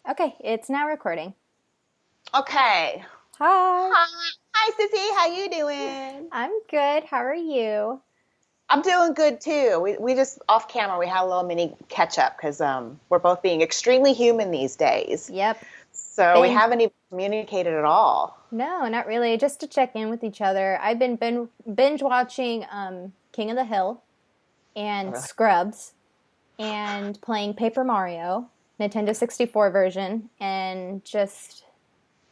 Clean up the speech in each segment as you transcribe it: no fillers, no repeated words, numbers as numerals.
Okay, it's now recording. Okay. Hi, Hi, Sissy. How you doing? I'm good. How are you? I'm doing good too. We just off camera we had a little mini catch up because we're both being extremely human these days. Yep. So we Binge. haven't even communicated at all. No, not really. Just to check in with each other. I've been binge watching King of the Hill and Really? Scrubs and playing Paper Mario, Nintendo 64 version, and just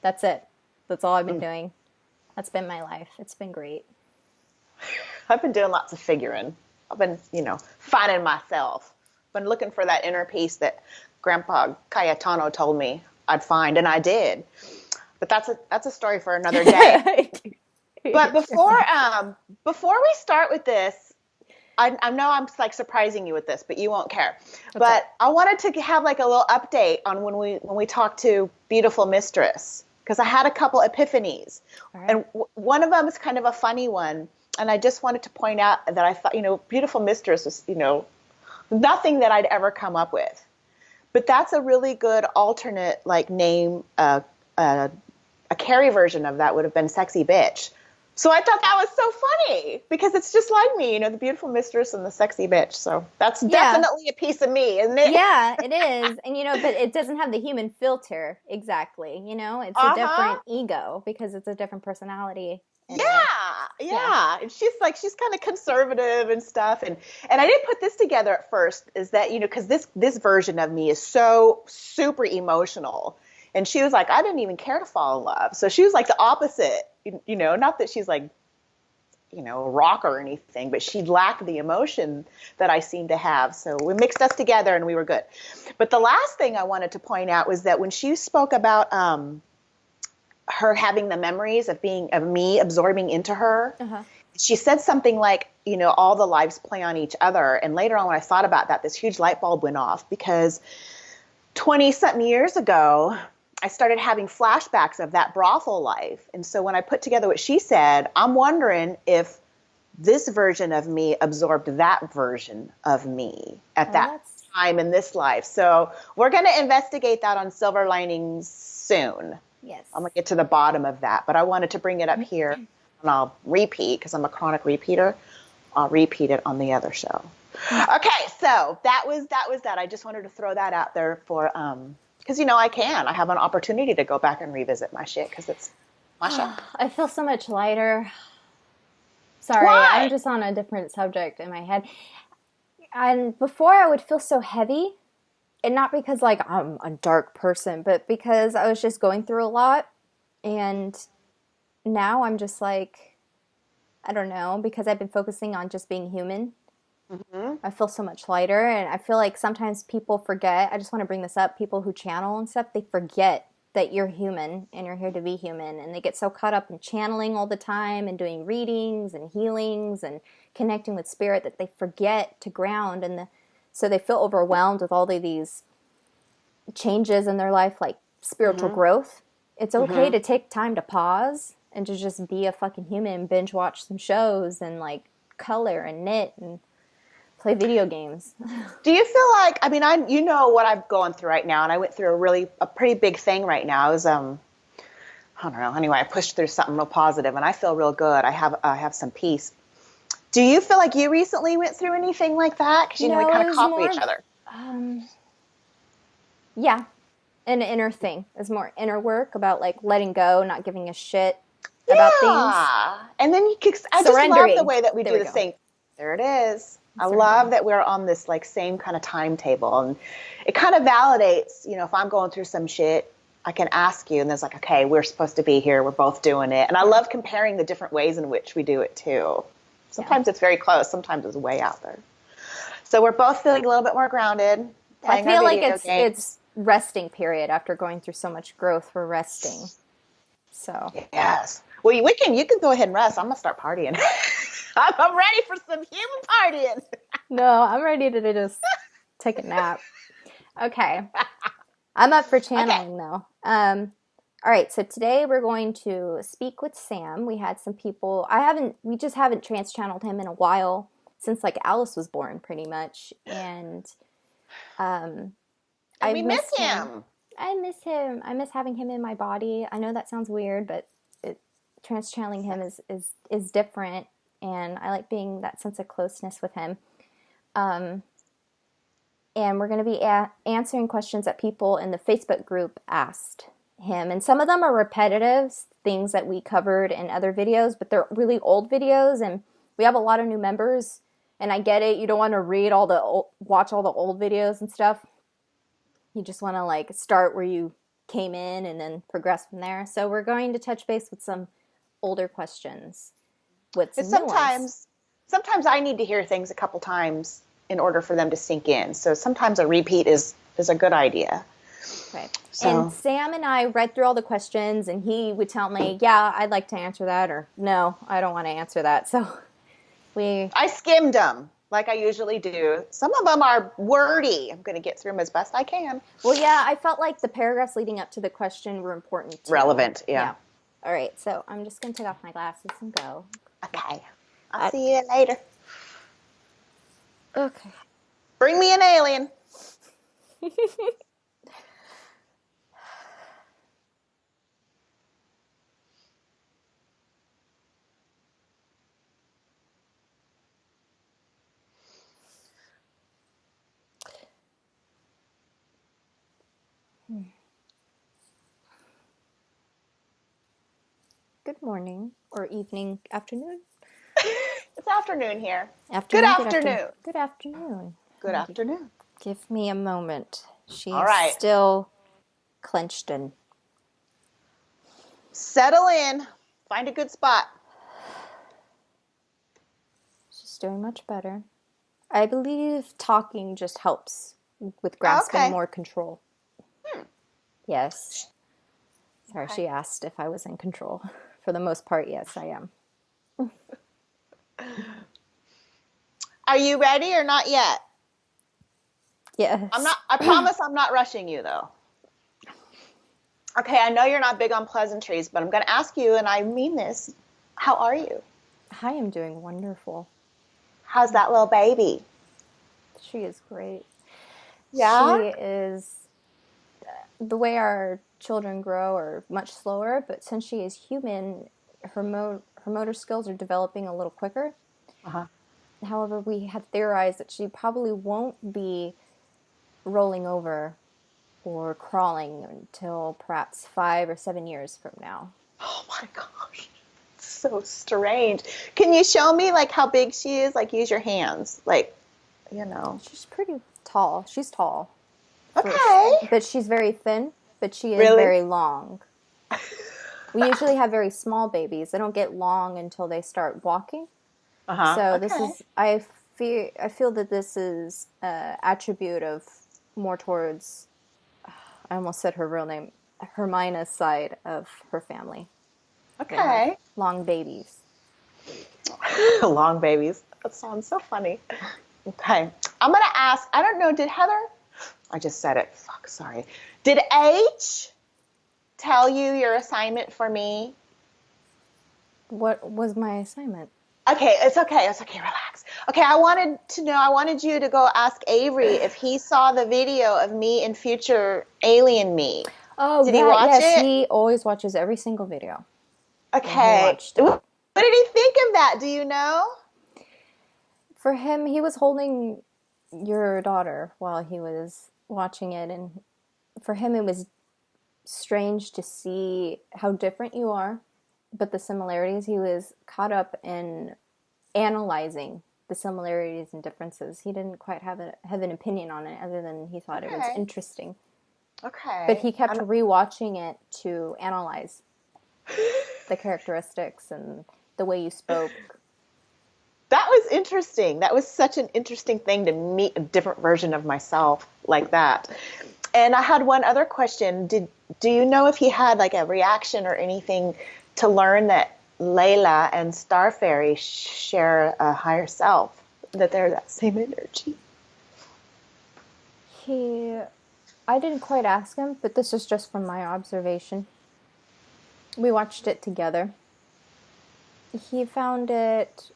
that's it. That's all I've been Mm. doing. That's been my life. It's been great. I've been doing lots of figuring. I've been, finding myself. Been looking for that inner peace that Grandpa Cayetano told me I'd find, and I did. But that's a story for another day. But before we start with this, I know I'm like surprising you with this, but you won't care. What's But up? I wanted to have like a little update on when we talked to Beautiful Mistress because I had a couple epiphanies, All and right. one of them is kind of a funny one, and I just wanted to point out that I thought Beautiful Mistress was nothing that I'd ever come up with, but that's a really good alternate like name. Uh, a Carrie version of that would have been Sexy Bitch. So I thought that was so funny because it's just like me, the beautiful mistress and the sexy bitch. So that's Yeah. definitely a piece of me, isn't it? Yeah, it is. And but it doesn't have the human filter exactly, It's a Uh-huh. different ego because it's a different personality in it. Yeah, Yeah. yeah. And she's kind of conservative and stuff. And I didn't put this together at first, is that, because this version of me is so super emotional. And she was like, I didn't even care to fall in love. So she was like the opposite, not that she's like a rock or anything, but she lacked the emotion that I seem to have. So we mixed us together and we were good. But the last thing I wanted to point out was that when she spoke about her having the memories of me absorbing into her, Uh-huh. she said something like, all the lives play on each other. And later on, when I thought about that, this huge light bulb went off because 20 something years ago, I started having flashbacks of that brothel life. And so when I put together what she said, I'm wondering if this version of me absorbed that version of me at Oh, that that's time in this life. So we're going to investigate that on Silver Linings soon. I'm yes. going to get to the bottom of that. But I wanted to bring it up here, and I'll repeat because I'm a chronic repeater. I'll repeat it on the other show. Okay, so that was that. I just wanted to throw that out there for because I have an opportunity to go back and revisit my shit because it's my show. I feel so much lighter. Sorry, I'm Why? just on a different subject in my head. And before I would feel so heavy, and not because like I'm a dark person, but because I was just going through a lot. And now I'm just like, I don't know, because I've been focusing on just being human. Hmm. I feel so much lighter, and I feel like sometimes people forget. I just want to bring this up. People who channel and stuff, they forget that you're human and you're here to be human, and they get so caught up in channeling all the time and doing readings and healings and connecting with spirit that they forget to ground, so they feel overwhelmed with all of these changes in their life, like spiritual Hmm. growth. It's okay Hmm. to take time to pause and to just be a fucking human, binge watch some shows and like color and knit and play video games. Do you feel like, I mean, you know what I'm going through right now, and I went through a pretty big thing right now. I was I don't know. Anyway, I pushed through something real positive, and I feel real good. I have some peace. Do you feel like you recently went through anything like that? Because we No, kind it of was copy more each of, other. um, yeah, an inner thing. It's more inner work about like letting go, not giving a shit about things, Yeah. And then I just love the surrendering. way that we There do we the go. same. There it is. I love Surrendering. that we're on this like same kind of timetable, and it kind of validates, if I'm going through some shit, I can ask you, and there's like, okay, we're supposed to be here. We're both doing it. And I Yeah, love comparing the different ways in which we do it too. yeah. Sometimes it's very close. Sometimes it's way out there. So we're both feeling a little bit more grounded, I playing our feel like video it's games. resting period after going through so much growth. We're resting. So Yes. Well, you can go ahead and rest. I'm gonna start partying. I'm ready for some human partying. no, I'm ready to just take a nap. Okay, I'm up for Okay. channeling though. All right, so today we're going to speak with Sam. We had some people. We just haven't trans channeled him in a while since like Alice was born, pretty much, and um, And I've we miss missed him. him. I miss him. I miss having him in my body. I know that sounds weird, but trans channeling him is different, and I like being that sense of closeness with him. And we're going to be answering questions that people in the Facebook group asked him, and some of them are repetitive things that we covered in other videos, but they're really old videos, and we have a lot of new members. And I get it. You don't want to watch all the old videos and stuff. You just want to like start where you came in and then progress from there. So we're going to touch base with some older questions with some new ones. Sometimes I need to hear things a couple times in order for them to sink in. So sometimes a repeat is a good idea. Right. So. And Sam and I read through all the questions, and he would tell me, yeah, I'd like to answer that, or no, I don't want to answer that. So I skimmed them like I usually do. Some of them are wordy. I'm going to get through them as best I can. Well, yeah, I felt like the paragraphs leading up to the question were important too. Relevant, yeah. All right, so I'm just going to take off my glasses and go. Okay. I'll see you later. Okay. Bring me an alien. Good morning, or evening, afternoon. It's afternoon here. Good afternoon. Good afternoon. Good afternoon. Give me a moment. She's still clenched in. Settle in. Find a good spot. She's doing much better. I believe talking just helps with grasping more control. Yes. Sorry, she asked if I was in control. For the most part, yes, I am. Are you ready or not yet? Yes. I promise I'm not rushing you, though. Okay, I know you're not big on pleasantries, but I'm going to ask you, and I mean this. How are you? I am doing wonderful. How's that little baby? She is great. Yeah? She is... The way our children grow are much slower, but since she is human, her motor skills are developing a little quicker. Uh-huh. However, we have theorized that she probably won't be rolling over or crawling until perhaps 5 or 7 years from now. Oh my gosh. So strange. Can you show me like how big she is? Like use your hands. Like, you know. She's pretty tall. She's tall. Okay. But she's very thin, but she is very long. We usually have very small babies. They don't get long until they start walking. Uh-huh. So this is, I feel that this is an attribute of more towards, I almost said her real name, Hermina's side of her family. Okay. Long babies. Long babies. That sounds so funny. Okay. I'm going to ask, I don't know, did Heather, I just said it. Fuck, sorry. Did H tell you your assignment for me? What was my assignment? Okay, it's okay. It's okay. Relax. Okay, I wanted you to go ask Avery if he saw the video of me in future Alien Me. Oh, did he watch it? He always watches every single video. Okay. What did he think of that? Do you know? For him, he was holding your daughter while he was watching it, and for him it was strange to see how different you are, but the similarities. He was caught up in analyzing the similarities and differences. He didn't quite have an opinion on it, other than he thought it was interesting. Okay. But he kept rewatching it to analyze the characteristics and the way you spoke. That was interesting. That was such an interesting thing to meet a different version of myself like that. And I had one other question. Do you know if he had like a reaction or anything to learn that Layla and Star Fairy share a higher self, that they're that same energy? I didn't quite ask him, but this is just from my observation. We watched it together. He found it,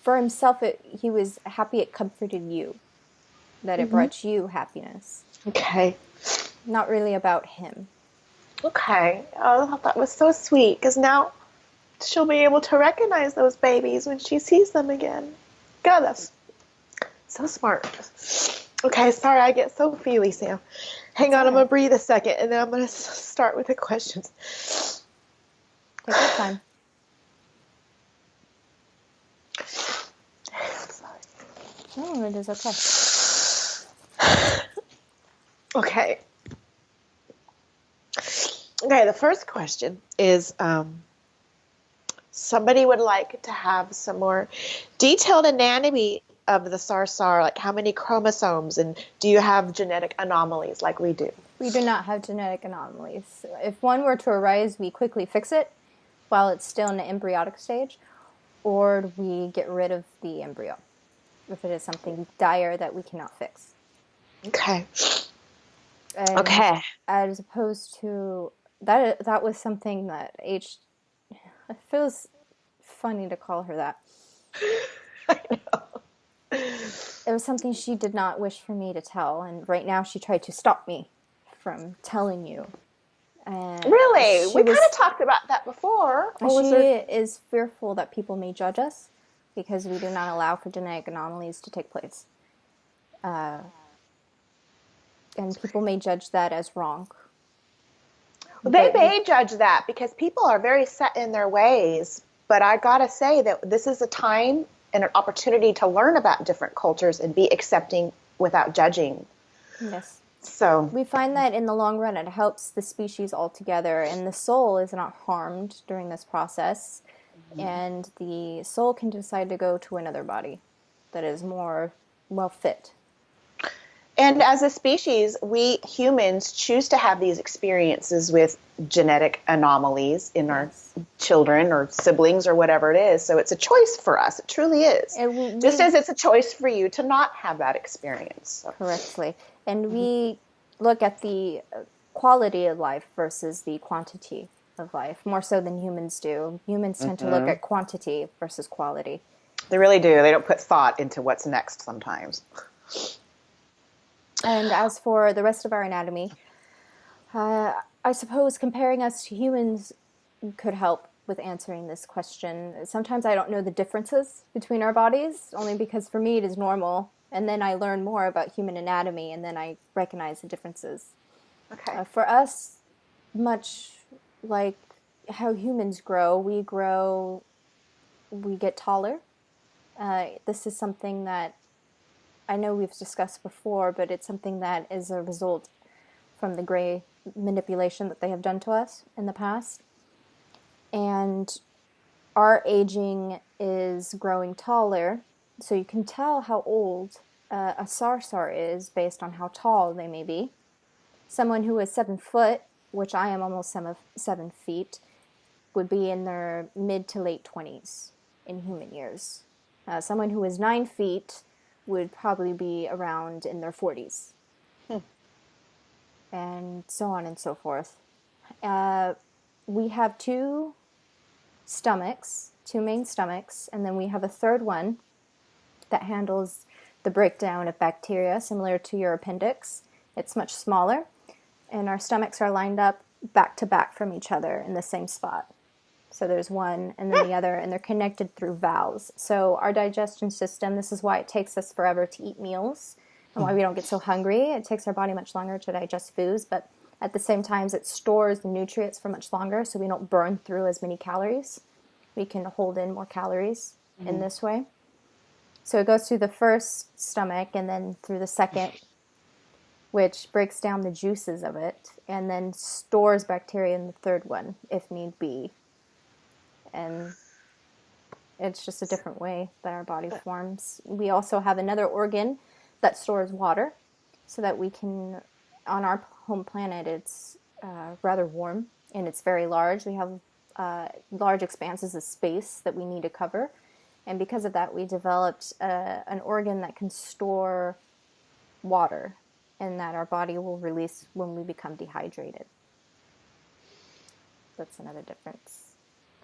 for himself, he was happy it comforted you, that it brought you happiness. Okay. Not really about him. Okay. Oh, I thought that was so sweet because now she'll be able to recognize those babies when she sees them again. God, that's so smart. Okay, sorry, I get so feely, Sam. Hang on, I'm going to breathe a second, and then I'm going to start with the questions. Take your time. Sorry. Oh, it is okay. Okay. Okay, the first question is somebody would like to have some more detailed anatomy of the Sarsahr, like how many chromosomes, and do you have genetic anomalies like we do? We do not have genetic anomalies. If one were to arise, we quickly fix it while it's still in the embryonic stage, or we get rid of the embryo if it is something dire that we cannot fix. Okay. And okay. As opposed to that was something that it feels funny to call her that. I know. It was something she did not wish for me to tell, and right now she tried to stop me from telling you. And really? We kind of talked about that before. She is fearful that people may judge us because we do not allow for genetic anomalies to take place. And people may judge that as wrong. Well, they may judge that because people are very set in their ways. But I got to say that this is a time and an opportunity to learn about different cultures and be accepting without judging. Yes. So we find that in the long run it helps the species altogether, and the soul is not harmed during this process, and the soul can decide to go to another body that is more well fit. And as a species, we humans choose to have these experiences with genetic anomalies in our children or siblings or whatever it is. So it's a choice for us. It truly is. Just as it's a choice for you to not have that experience. So. Correctly. And we look at the quality of life versus the quantity of life, more so than humans do. Humans tend to look at quantity versus quality. They really do. They don't put thought into what's next sometimes. And as for the rest of our anatomy, I suppose comparing us to humans could help with answering this question. Sometimes I don't know the differences between our bodies, only because for me it is normal, and then I learn more about human anatomy, and then I recognize the differences. Okay. For us, much like how humans grow, we get taller. This is something that I know we've discussed before, but it's something that is a result from the gray manipulation that they have done to us in the past. And our aging is growing taller, so you can tell how old a Sarsahr is based on how tall they may be. Someone who is 7 foot, which I am almost 7 feet, would be in their mid to late 20s in human years. Someone who is 9 feet would probably be around in their 40s. And so on and so forth. We have 2 main stomachs, and then we have a third one that handles the breakdown of bacteria, similar to your appendix. It's much smaller, and our stomachs are lined up back to back from each other in the same spot. So there's one and then the other, and they're connected through valves. So our digestion system, this is why it takes us forever to eat meals and why we don't get so hungry. It takes our body much longer to digest foods, but at the same time, it stores the nutrients for much longer, so we don't burn through as many calories. We can hold in more calories in this way. So it goes through the first stomach and then through the second, which breaks down the juices of it, and then stores bacteria in the third one, if need be. And it's just a different way that our body forms. We also have another organ that stores water, so that we can, on our home planet, it's rather warm, and it's very large. We have large expanses of space that we need to cover. And because of that, we developed an organ that can store water, and that our body will release when we become dehydrated. That's another difference.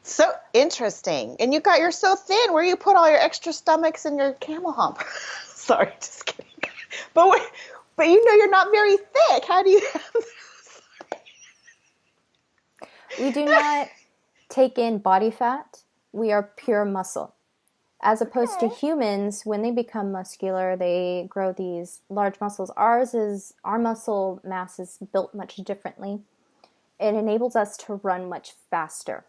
So interesting. And you're so thin. Where you put all your extra stomachs and your camel hump? Sorry, just kidding. But But you know, you're not very thick. How do you We do not take in body fat. We are pure muscle. As opposed to Okay. humans, when they become muscular, they grow these large muscles. Our muscle mass is built much differently. It enables us to run much faster.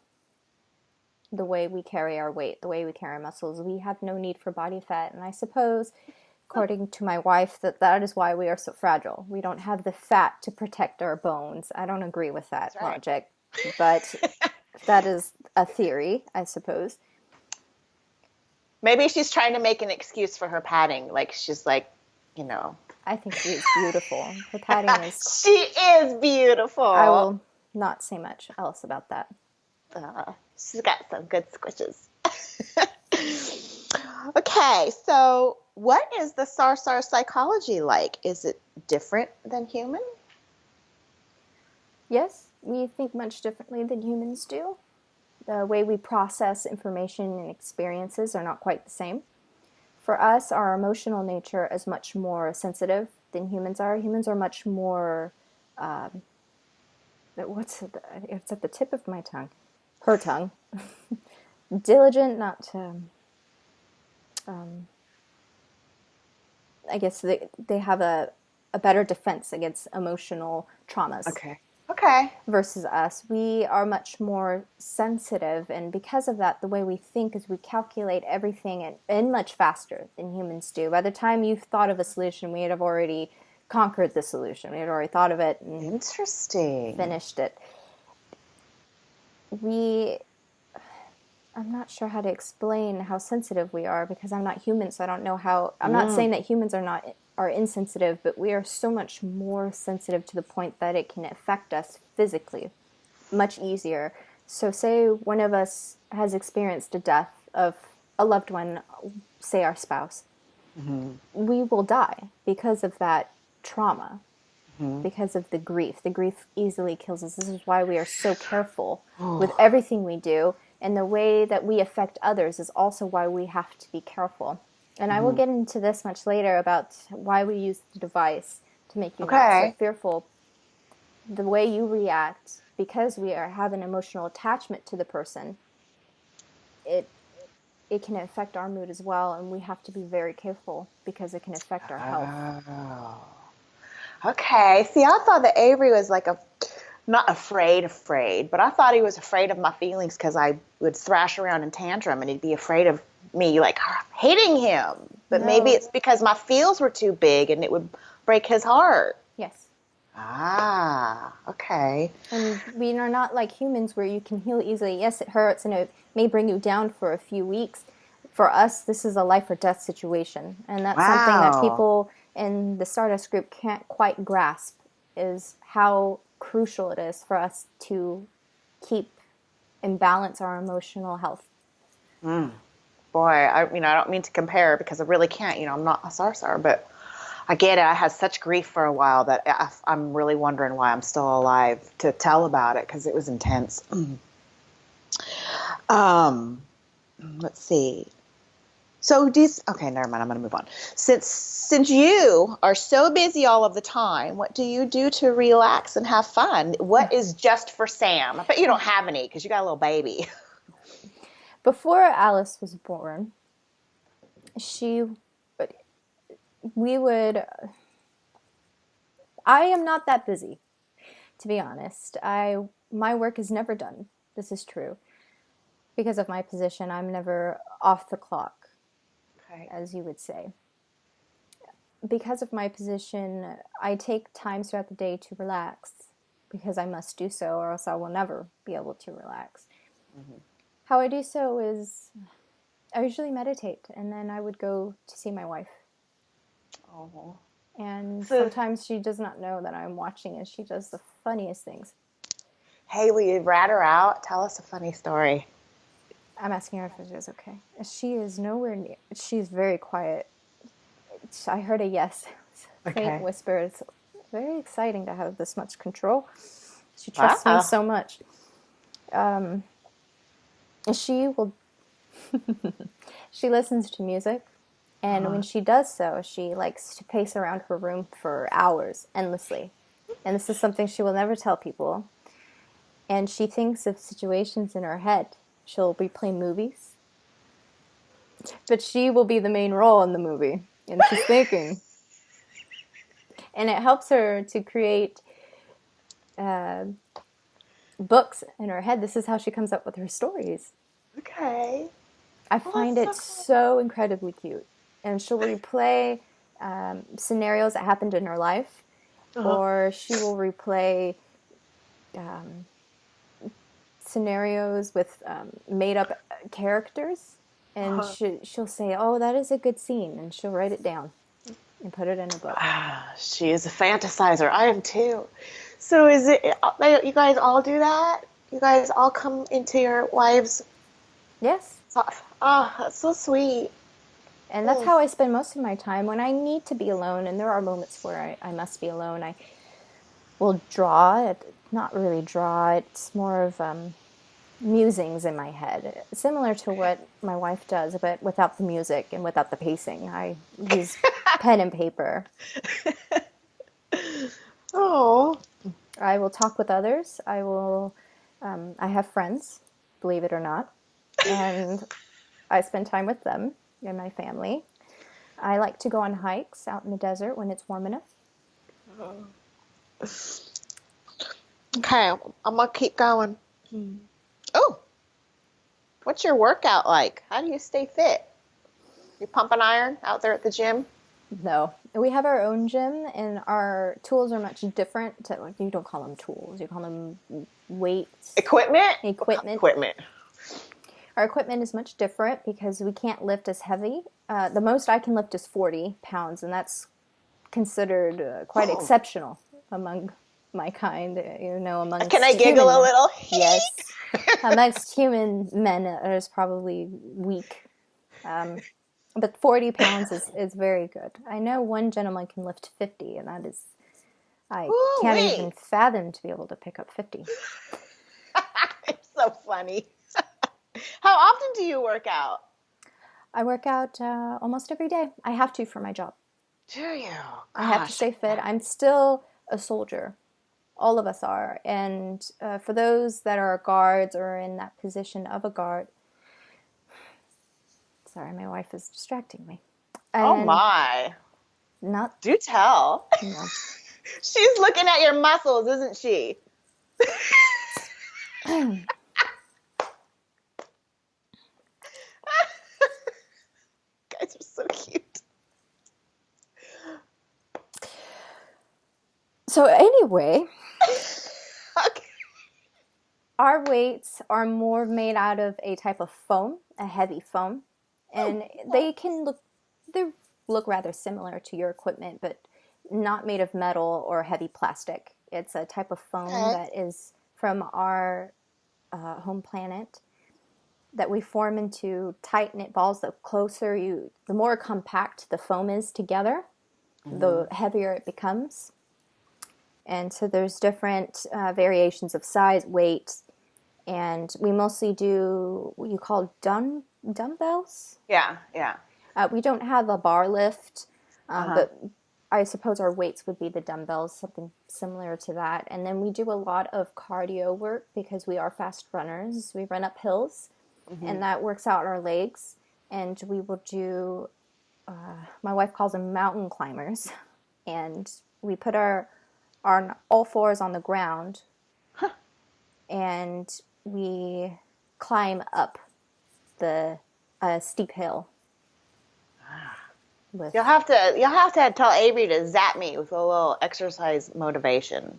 The way we carry our weight, the way we carry our muscles, we have no need for body fat. And I suppose, according to my wife, that is why we are so fragile. We don't have the fat to protect our bones. I don't agree with that That's right. logic, but that is a theory, I suppose. Maybe she's trying to make an excuse for her padding. Like she's like, you know. I think she is beautiful. Her padding is. She is beautiful. I will not say much else about that. She's got some good squishes. Okay, so what is the Sarsahr psychology like? Is it different than human? Yes, we think much differently than humans do. The way we process information and experiences are not quite the same. For us, our emotional nature is much more sensitive than humans are. Humans are much more, it's at the tip of my tongue, her tongue, diligent, not to, I guess they have a better defense against emotional traumas. Okay. Versus us. We are much more sensitive, and because of that, the way we think is we calculate everything and much faster than humans do. By the time you've thought of a solution, we have already conquered the solution. We had already thought of it and Interesting. finished it. I'm not sure how to explain how sensitive we are because I'm not human, so I don't know how. I'm not saying that humans are insensitive, but we are so much more sensitive to the point that it can affect us physically much easier. So say one of us has experienced a death of a loved one, say our spouse. We will die because of that trauma, because of the grief. The grief easily kills us. This is why we are so careful with everything we do. And the way that we affect others is also why we have to be careful. And I will get into this much later about why we use the device to make you not so fearful. The way you react, because we have an emotional attachment to the person, it can affect our mood as well, and we have to be very careful because it can affect our health. Oh. Okay. See, I thought that Avery was like not afraid, but I thought he was afraid of my feelings because I would thrash around in tantrum and he'd be afraid of me, like hating him. But maybe it's because my feels were too big and it would break his heart. Yes. Okay. And we are not like humans where you can heal easily. Yes, it hurts and it may bring you down for a few weeks. For us, this is a life or death situation. And that's something that people in the Stardust group can't quite grasp, is how crucial it is for us to keep and balance our emotional health. Boy, I don't mean to compare because I really can't. I'm not a Sarsahr, but I get it. I had such grief for a while that I'm really wondering why I'm still alive to tell about it because it was intense. Let's see. So okay, never mind. I'm going to move on. Since you are so busy all of the time, what do you do to relax and have fun? What is just for Sam? I bet you don't have any because you got a little baby. Before Alice was born, I am not that busy, to be honest. My work is never done. This is true. Because of my position, I'm never off the clock, as you would say. Because of my position, I take time throughout the day to relax because I must do so or else I will never be able to relax. How I do so is I usually meditate and then I would go to see my wife. And sometimes she does not know that I'm watching and she does the funniest things. Hey, will you rat her out? Tell us a funny story. I'm asking her if it is okay. She is nowhere near. She's very quiet. I heard a yes. Faint whisper. It's very exciting to have this much control. She trusts me so much. She will. She listens to music, And when she does so, she likes to pace around her room for hours, endlessly. And this is something she will never tell people. And she thinks of situations in her head. She'll replay movies, but she will be the main role in the movie. And she's thinking. And it helps her to create books in her head. This is how she comes up with her stories. Okay. I find it so incredibly cute. And she'll replay scenarios that happened in her life, or she will replay scenarios with made-up characters, and she'll say, "Oh, that is a good scene," and she'll write it down and put it in a book. She is a fantasizer. I am too. So is it, you guys all do that? You guys all come into your wives' Yes. Oh, that's so sweet. And that's how I spend most of my time when I need to be alone, and there are moments where I must be alone. I will draw. Not really draw. It's more of musings in my head, similar to what my wife does, but without the music and without the pacing. I use pen and paper. Oh. I will talk with others. I have friends, believe it or not, and I spend time with them and my family. I like to go on hikes out in the desert when it's warm enough. Okay, I'm going to keep going. Oh, what's your workout like? How do you stay fit? You pump an iron out there at the gym? No. We have our own gym, and our tools are much different. You don't call them tools. You call them weights. Equipment. Our equipment is much different because we can't lift as heavy. The most I can lift is 40 pounds, and that's considered quite exceptional among my kind. Amongst Can I giggle a little? Yes. Amongst human men, it is probably weak. But 40 pounds is very good. I know one gentleman can lift 50, and that is, I can't even fathom to be able to pick up 50. It's so funny. How often do you work out? I work out almost every day. I have to for my job. Do you? I have to stay fit. I'm still a soldier. All of us are. And for those that are guards or in that position of a guard, sorry, my wife is distracting me. Oh my. Not. Do tell. No. She's looking at your muscles, isn't she? Guys are so cute. So anyway, Okay. our weights are more made out of a type of foam, a heavy foam, and they look rather similar to your equipment, but not made of metal or heavy plastic. It's a type of foam that is from our home planet that we form into tight knit balls. The more compact the foam is together, the heavier it becomes. And so there's different variations of size, weight, and we mostly do what you call dumbbells. Yeah. We don't have a bar lift, but I suppose our weights would be the dumbbells, something similar to that. And then we do a lot of cardio work because we are fast runners. We run up hills, and that works out our legs. And we will do, my wife calls them mountain climbers, and we put our all fours on the ground, and we climb up the steep hill. You'll have to tell Avery to zap me with a little exercise motivation.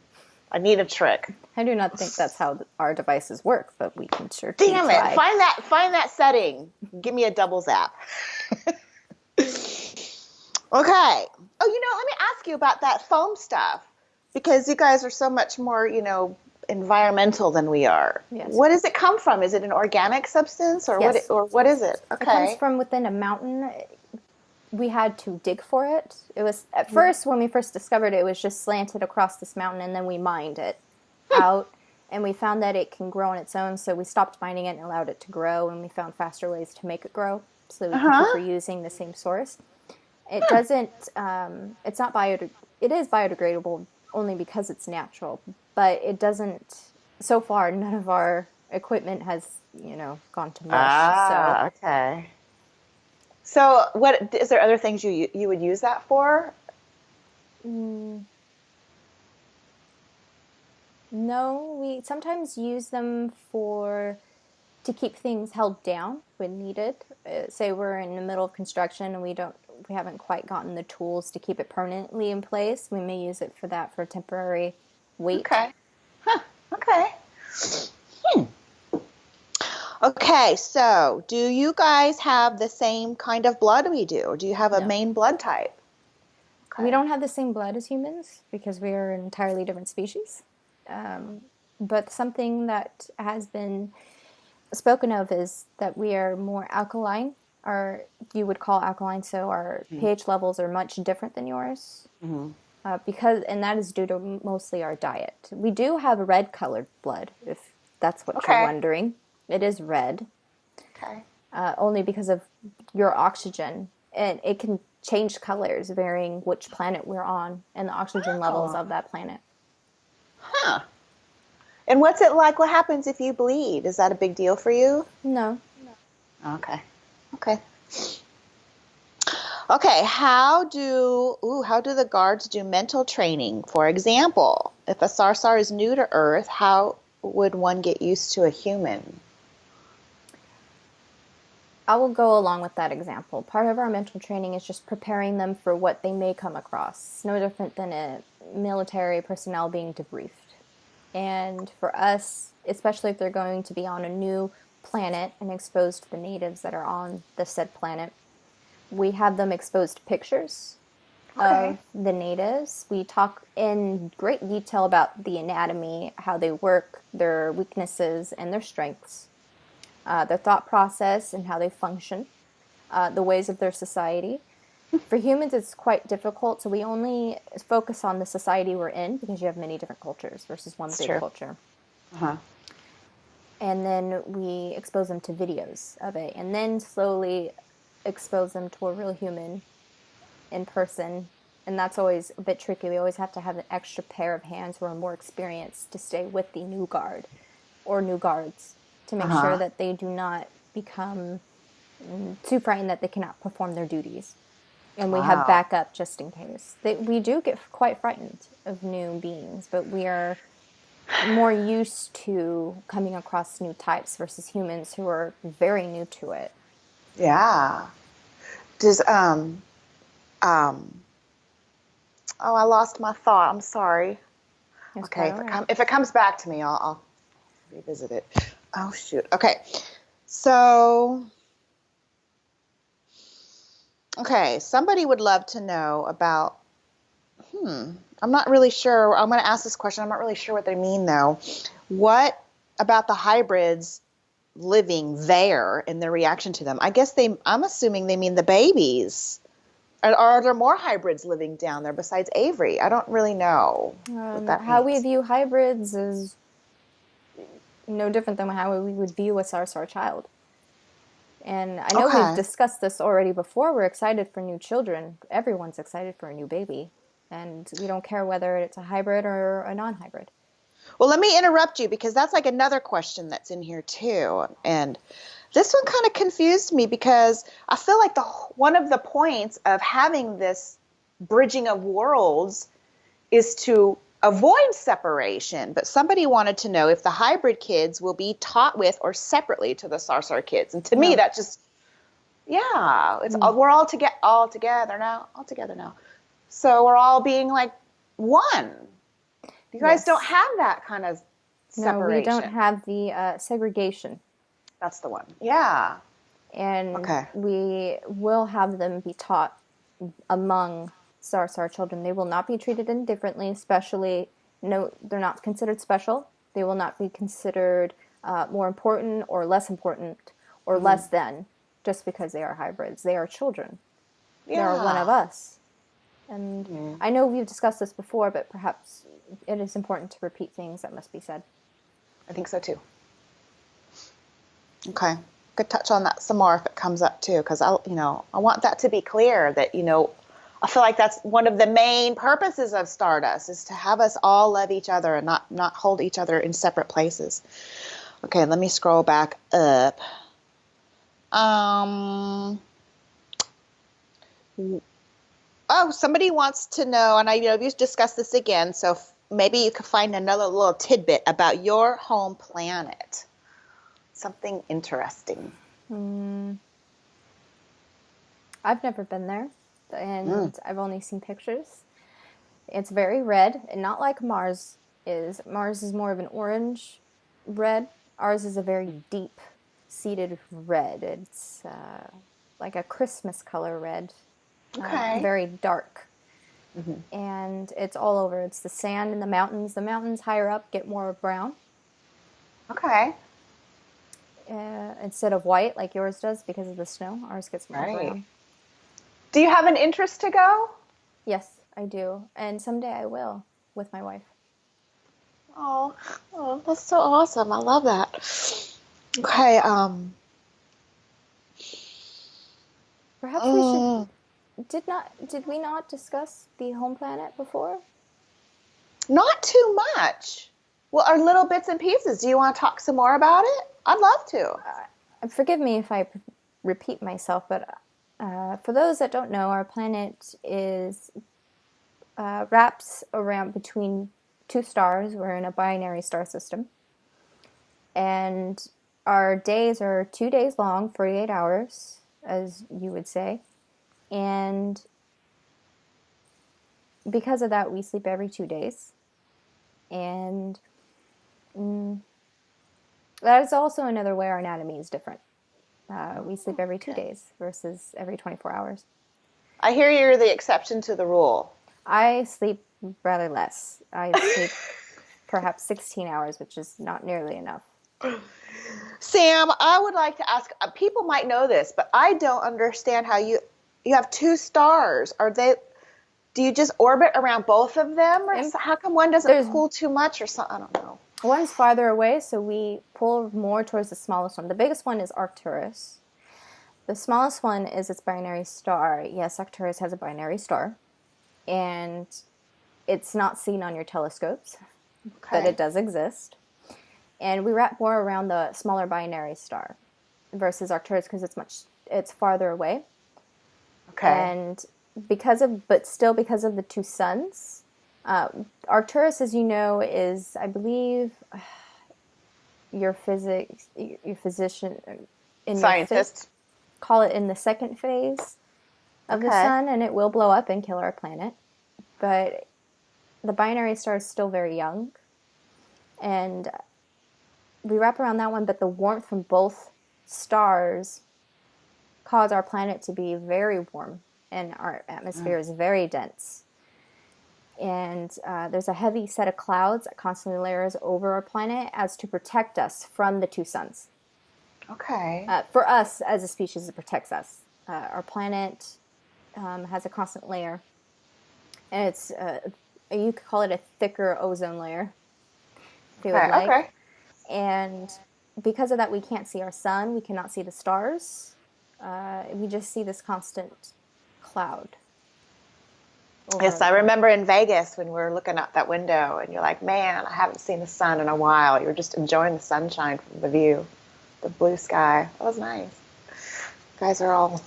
I need a trick. I do not think that's how our devices work, but we can sure Damn try. it! Find that setting. Give me a double zap. Okay. Oh, let me ask you about that foam stuff, because you guys are so much more, environmental than we are. Yes. What does it come from? Is it an organic substance, or Yes. what is it? Okay. It comes from within a mountain. We had to dig for it. It was at first, when we first discovered it, it was just slanted across this mountain, and then we mined it out, and we found that it can grow on its own. So we stopped mining it and allowed it to grow, and we found faster ways to make it grow, so we can keep reusing the same source. It doesn't, it's not it is biodegradable only because it's natural, but it doesn't, so far, none of our equipment has, gone to mush. So, Ah, okay. So, what is there other things you would use that for? mm, no, we sometimes use them to keep things held down when needed. Say we're in the middle of construction and we haven't quite gotten the tools to keep it permanently in place. We may use it for that, for temporary weight. Okay. Huh. Okay. Hmm. Okay, so do you guys have the same kind of blood we do? Or do you have a No, main blood type? we Okay. don't have the same blood as humans because we are an entirely different species. Um, but something that has been spoken of is that we are more alkaline, or you would call alkaline, so our pH levels are much different than yours. Mm-hmm. And that is due to mostly our diet. We do have red colored blood, if that's what you're Okay. wondering. It is red, Okay. only because of your oxygen, and it can change colors varying which planet we're on and the oxygen levels Oh. of that planet. Huh. And what's it like? What happens if you bleed? Is that a big deal for you? No, Okay. Okay. Okay, how do the guards do mental training? For example, if a Sarsahr is new to Earth, how would one get used to a human? I will go along with that example. Part of our mental training is just preparing them for what they may come across. It's no different than a military personnel being debriefed. And for us, especially if they're going to be on a new planet and exposed to the natives that are on the said planet, we have them exposed to pictures Okay. of the natives. We talk in great detail about the anatomy, how they work, their weaknesses, and their strengths, their thought process, and how they function, the ways of their society. For humans, it's quite difficult, so we only focus on the society we're in because you have many different cultures versus one It's big true. culture. Uh-huh. And then we expose them to videos of it, and then slowly expose them to a real human in person. And that's always a bit tricky. We always have to have an extra pair of hands who are more experienced to stay with the new guard or new guards to make sure Uh-huh. that they do not become too frightened that they cannot perform their duties. And we have Wow. backup just in case. We do get quite frightened of new beings, but we are more used to coming across new types versus humans who are very new to it. Yeah. Does um oh, I lost my thought. I'm sorry. It's Okay, quite all right. if it comes back to me, I'll revisit it. Oh shoot. Okay. So, okay, somebody would love to know about I'm not really sure. I'm going to ask this question. I'm not really sure what they mean though. What about the hybrids living there and their reaction to them? I'm assuming they mean the babies. Are there more hybrids living down there besides Avery? I don't really know what that How we means. view hybrids is no different than how we would view a Sarsahr child. And I know we've Okay. discussed this already before. We're excited for new children. Everyone's excited for a new baby. And we don't care whether it's a hybrid or a non hybrid. Well, let me interrupt you because that's like another question that's in here too. And this one kind of confused me because I feel like one of the points of having this bridging of worlds is to avoid separation. But somebody wanted to know if the hybrid kids will be taught with or separately to the Sarsahr kids. And to me, No. that just, yeah, we're all together now. So we're all being like one. You guys don't Yes. have that kind of No, we don't separation. have the segregation. That's the one. Yeah. And Okay. we will have them be taught among Sarsahr children. They will not be treated indifferently, especially, no, they're not considered special. They will not be considered more important or less important or Mm-hmm. less than just because they are hybrids. They are children. They are one of Yeah. us. And Mm-hmm. I know we've discussed this before, but perhaps it is important to repeat things that must be said. I think so too. Okay. could touch on that some more if it comes up too, because I want that to be clear that, I feel like that's one of the main purposes of Stardust is to have us all love each other and not hold each other in separate places. Okay, let me scroll back up. Somebody wants to know, and you've discussed this again, so maybe you could find another little tidbit about your home planet. Something interesting. I've never been there, and I've only seen pictures. It's very red, and not like Mars is. Mars is more of an orange red. Ours is a very deep-seated red. It's like a Christmas color red. Okay. Very dark. And it's all over. It's the sand in the mountains. The mountains higher up get more brown. Okay. Instead of white like yours does because of the snow, ours gets more brown. Do you have an interest to go? Yes, I do. And someday I will with my wife. Oh, that's so awesome. I love that. Okay. Perhaps we should... Did we not discuss the home planet before? Not too much. Well, our little bits and pieces. Do you want to talk some more about it? I'd love to. Forgive me if I repeat myself, but for those that don't know, our planet is wraps around between two stars. We're in a binary star system. And our days are 2 days long, 48 hours, as you would say. And because of that, we sleep every 2 days. And that is also another way our anatomy is different. We sleep every 2 days versus every 24 hours. I hear you're the exception to the rule. I sleep rather less. I sleep perhaps 16 hours, which is not nearly enough. Sam, I would like to ask, people might know this, but I don't understand how you have two stars. Do you just orbit around both of them? Or how come one doesn't pull too much or something? I don't know. One's farther away, so we pull more towards the smallest one. The biggest one is Arcturus. The smallest one is its binary star. Yes, Arcturus has a binary star. And it's not seen on your telescopes, but it does exist. And we wrap more around the smaller binary star versus Arcturus because it's farther away. Okay. And because of the two suns, Arcturus, as you know, is, I believe, your physician, scientist, call it in the second phase of the sun, and it will blow up and kill our planet. But the binary star is still very young, and we wrap around that one, but the warmth from both stars cause our planet to be very warm, and our atmosphere is very dense. And there's a heavy set of clouds that constantly layers over our planet as to protect us from the two suns. Okay. For us, as a species, it protects us. Our planet has a constant layer, and it's you could call it a thicker ozone layer, if you would like. Okay. And because of that, we can't see our sun. We cannot see the stars. We just see this constant cloud. Yes, I remember in Vegas when we were looking out that window, and you're like, man, I haven't seen the sun in a while. You're just enjoying the sunshine from the view, the blue sky. That was nice. You guys are all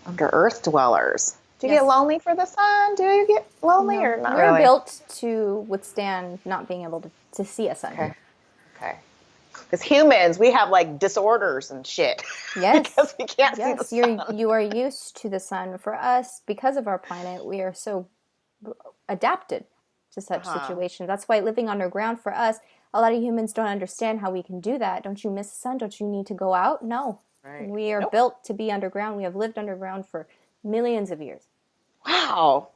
under Earth dwellers. Do you get lonely for the sun? Do you get lonely or not really? We're built to withstand not being able to see a sun. Okay. Because humans, we have like disorders and shit. Yes. Because we can't see the sun. You are used to the sun. For us, because of our planet, we are so adapted to such situations. That's why living underground for us, a lot of humans don't understand how we can do that. Don't you miss the sun? Don't you need to go out? No. Right. We are built to be underground. We have lived underground for millions of years. Wow.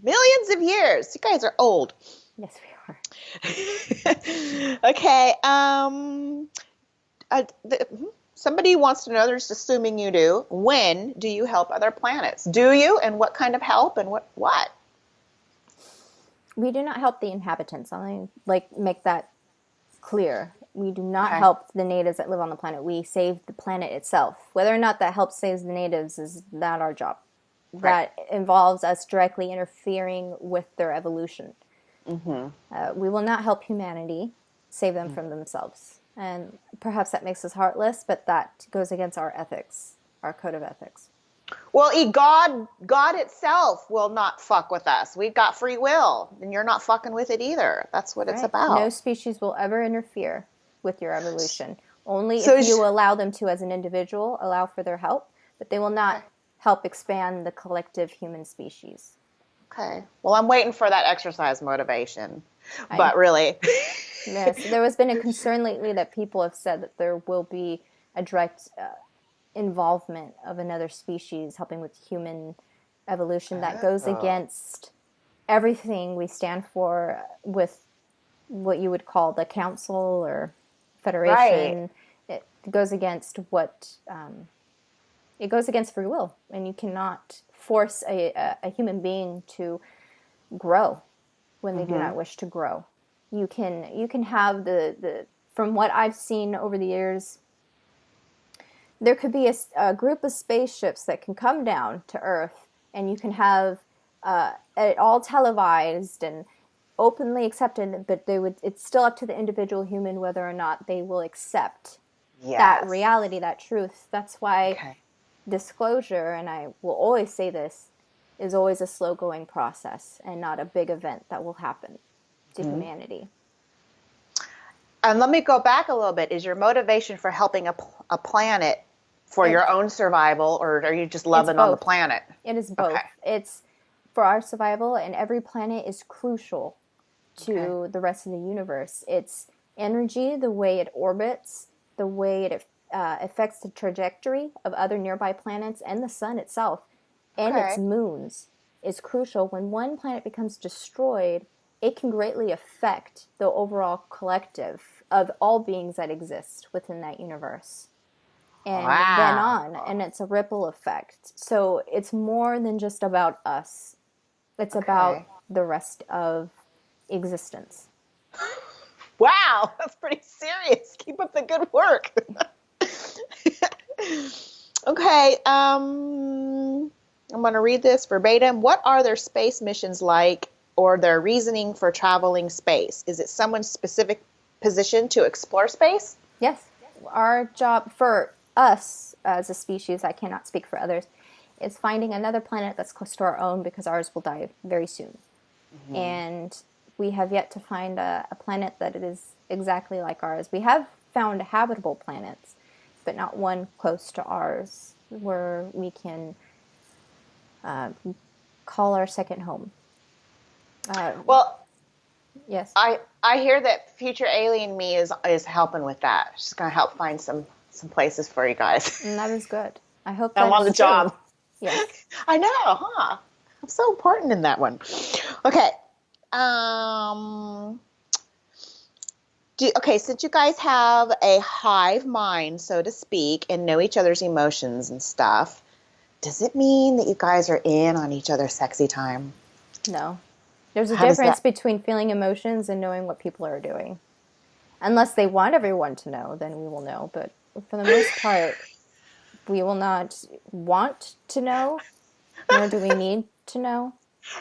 Millions of years. You guys are old. Yes, we are. Okay. Somebody wants to know, there's assuming you do, when do you help other planets? Do you? And what kind of help and what? We do not help the inhabitants. I'll make that clear. We do not Okay. help the natives that live on the planet. We save the planet itself. Whether or not that helps save the natives is not our job. Right. That involves us directly interfering with their evolution. We will not help humanity save them from themselves. And perhaps that makes us heartless, but that goes against our ethics, our code of ethics. Well, God itself will not fuck with us. We've got free will, and you're not fucking with it either. That's what it's about. No species will ever interfere with your evolution. Only So if you allow them to as an individual, allow for their help, but they will not help expand the collective human species. Okay. Well, I'm waiting for that exercise motivation. But really. Yes, there has been a concern lately that people have said that there will be a direct involvement of another species helping with human evolution that goes against everything we stand for with what you would call the council or federation. Right. It goes against it goes against free will, and you cannot force a human being to grow when they do not wish to grow. You can have the from what I've seen over the years, there could be a group of spaceships that can come down to Earth, and you can have it all televised and openly accepted, but it's still up to the individual human whether or not they will accept that reality, that truth. That's why disclosure, and I will always say this, is always a slow-going process and not a big event that will happen to humanity. And let me go back a little bit. Is your motivation for helping a planet for your own survival, or are you just loving on the planet? It is both. Okay. It's for our survival, and every planet is crucial to the rest of the universe. Its energy, the way it orbits, the way it affects the trajectory of other nearby planets and the sun itself, and its moons is crucial. When one planet becomes destroyed, it can greatly affect the overall collective of all beings that exist within that universe. And then on, and it's a ripple effect. So it's more than just about us. It's about the rest of existence. Wow, that's pretty serious. Keep up the good work. Okay, I'm going to read this verbatim. What are their space missions like, or their reasoning for traveling space? Is it someone's specific position to explore space? Yes. Our job for us as a species, I cannot speak for others, is finding another planet that's close to our own, because ours will die very soon. And we have yet to find a planet that is exactly like ours. We have found habitable planets, but not one close to ours where we can call our second home. Yes. I hear that future alien me is helping with that. She's going to help find some places for you guys. And that is good. I hope I'm on the job. Yes. I know, huh? I'm so important in that one. Okay. Since you guys have a hive mind, so to speak, and know each other's emotions and stuff, does it mean that you guys are in on each other's sexy time? No. There's a difference between feeling emotions and knowing what people are doing. Unless they want everyone to know, then we will know. But for the most part, we will not want to know, nor do we need to know.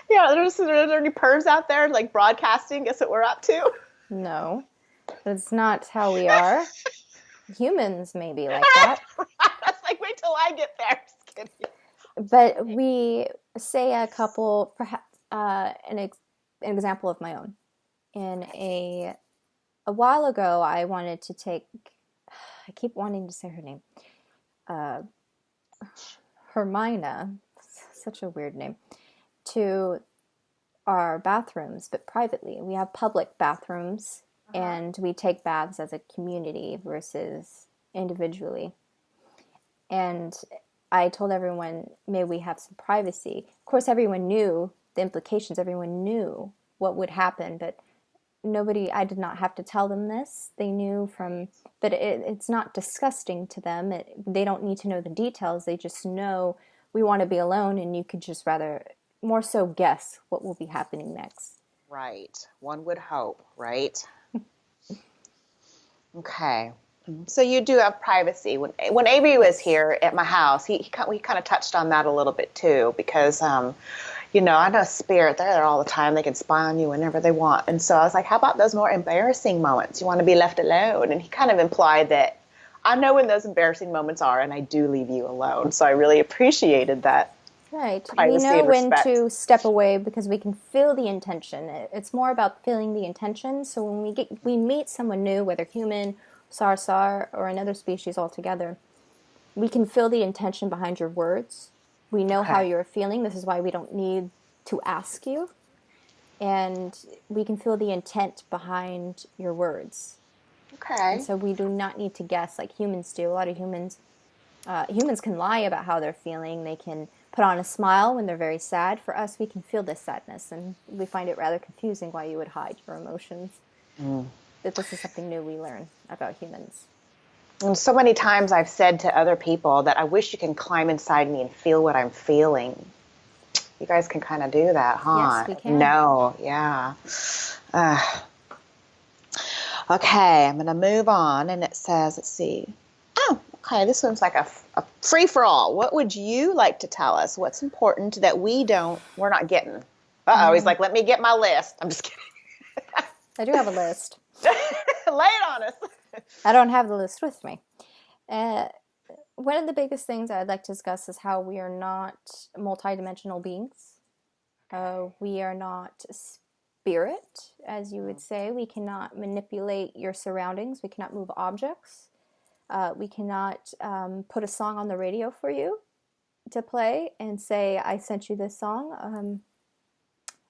Yeah, are there any pervs out there like broadcasting? Guess what we're up to? No, that's not how we are. Humans may be like that. That's like, wait till I get there. Just kidding. But we say a couple, perhaps an example of my own. In a while ago, I wanted to take. I keep wanting to say her name. Hermina, such a weird name, to our bathrooms, but privately. We have public bathrooms, and we take baths as a community versus individually. And I told everyone, may we have some privacy. Of course, everyone knew the implications. Everyone knew what would happen, but I did not have to tell them this. They knew but it's not disgusting to them. They don't need to know the details. They just know we want to be alone, and you could just rather more so guess what will be happening next. Right. One would hope, right? Okay. So you do have privacy. When Avery was Yes. here at my house, we kind of touched on that a little bit too, because I know spirit, they're there all the time. They can spy on you whenever they want. And so I was like, how about those more embarrassing moments? You want to be left alone? And he kind of implied that I know when those embarrassing moments are, and I do leave you alone. So I really appreciated that Right. We privacy know and when respect. to step away because we can feel the intention. It's more about feeling the intention. So when we meet someone new, whether human, Sarsahr, or another species altogether, we can feel the intention behind your words. We know how Okay. you're feeling. This is why we don't need to ask you. And we can feel the intent behind your words. And Okay. so we do not need to guess like humans do. A lot of humans can lie about how they're feeling. They can put on a smile when they're very sad. For us, we can feel this sadness, and we find it rather confusing why you would hide your emotions. That this is something new we learn about humans. And so many times I've said to other people that I wish you can climb inside me and feel what I'm feeling. You guys can kind of do that, Yes, huh? we can. No, yeah. Uh, okay, I'm going to move on. And it says, let's see. Oh, okay, this one's like a free-for-all. What would you like to tell us? What's important that we're not getting? Uh-oh, he's like, let me get my list. I'm just kidding. I do have a list. Lay it on us. I don't have the list with me. One of the biggest things I'd like to discuss is how we are not multidimensional beings. We are not spirit, as you would say. We cannot manipulate your surroundings. We cannot move objects. We cannot put a song on the radio for you to play and say, I sent you this song.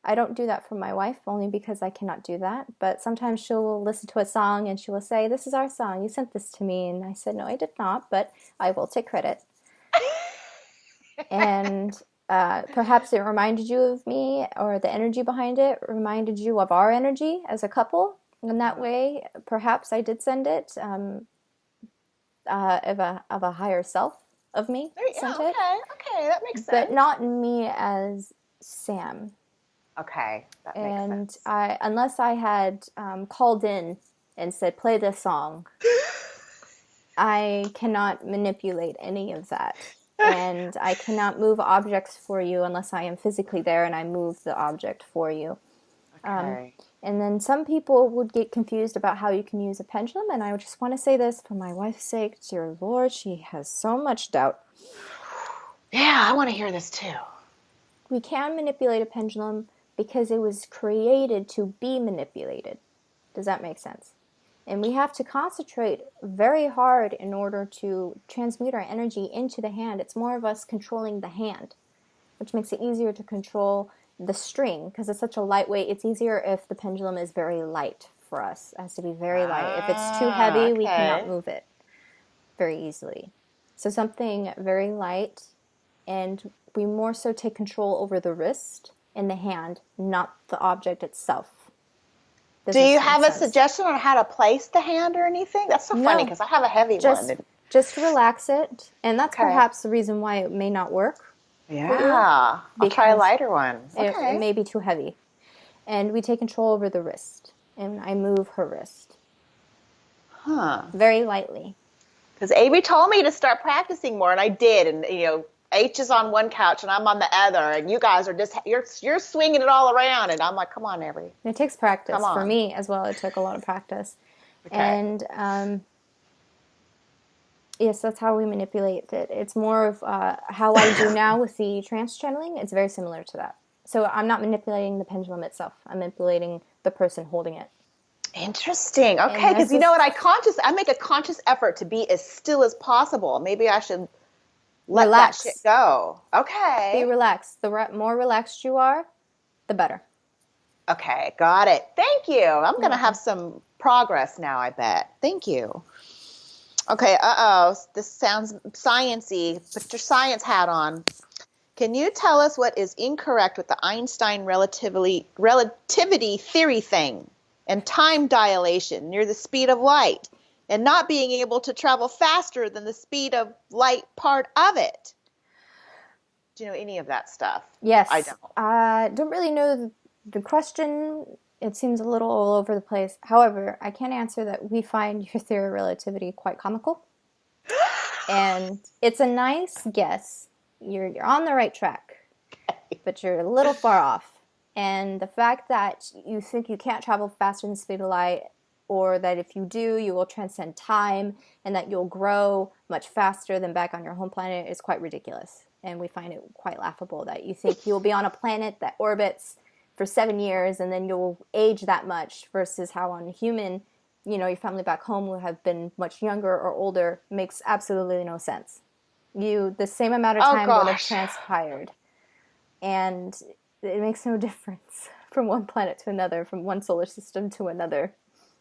I don't do that for my wife, only because I cannot do that. But sometimes she'll listen to a song and she will say, this is our song. You sent this to me. And I said, no, I did not, but I will take credit. And perhaps it reminded you of me, or the energy behind it reminded you of our energy as a couple. And that way, perhaps I did send it of a higher self of me Yeah, sent it. okay, that makes sense. But not me as Sam. Okay, that makes And sense. unless I had called in and said, play this song, I cannot manipulate any of that. And I cannot move objects for you unless I am physically there and I move the object for you. Okay. And then some people would get confused about how you can use a pendulum. And I would just want to say this for my wife's sake, dear Lord, she has so much doubt. Yeah, I want to hear this too. We can manipulate a pendulum because it was created to be manipulated. Does that make sense? And we have to concentrate very hard in order to transmute our energy into the hand. It's more of us controlling the hand, which makes it easier to control the string because it's such a lightweight. It's easier if the pendulum is very light for us. It has to be very light. If it's too heavy, we cannot Okay. move it very easily. So something very light, and we more so take control over the wrist and the hand, not the object itself. Do you have a suggestion on how to place the hand or anything? That's so funny because I have a heavy one. Just relax it, and that's Okay. perhaps the reason why it may not work. Yeah, I'll try a lighter one. Okay. It may be too heavy. And we take control over the wrist, and I move her wrist. Huh. Very lightly. Because Avery told me to start practicing more, and I did. And H is on one couch and I'm on the other, and you guys are just you're swinging it all around, and I'm like, come on, Avery. It takes practice. Come on. For me as well. It took a lot of practice. Okay. And yes, that's how we manipulate it. It's more of how I do now with the trance channeling. It's very similar to that. So I'm not manipulating the pendulum itself. I'm manipulating the person holding it. Interesting. Okay, because you know what? I make a conscious effort to be as still as possible. Maybe I should let Relax. that shit go. Okay. Be relaxed. The more relaxed you are, the better. Okay, got it. Thank you. I'm going to have some progress now, I bet. Thank you. Okay, this sounds science-y. Put your science hat on. Can you tell us what is incorrect with the Einstein relativity theory thing and time dilation near the speed of light and not being able to travel faster than the speed of light part of it? Do you know any of that stuff? Yes. I don't. I don't really know the question it seems a little all over the place. However, I can answer that we find your theory of relativity quite comical. And it's a nice guess. You're on the right track, but you're a little far off. And the fact that you think you can't travel faster than the speed of light, or that if you do, you will transcend time, and that you'll grow much faster than back on your home planet is quite ridiculous. And we find it quite laughable that you think you'll be on a planet that orbits for 7 years and then you'll age that much, versus how on a human, your family back home will have been much younger or older. Makes absolutely no sense. The same amount of time would have transpired. And it makes no difference from one planet to another, from one solar system to another.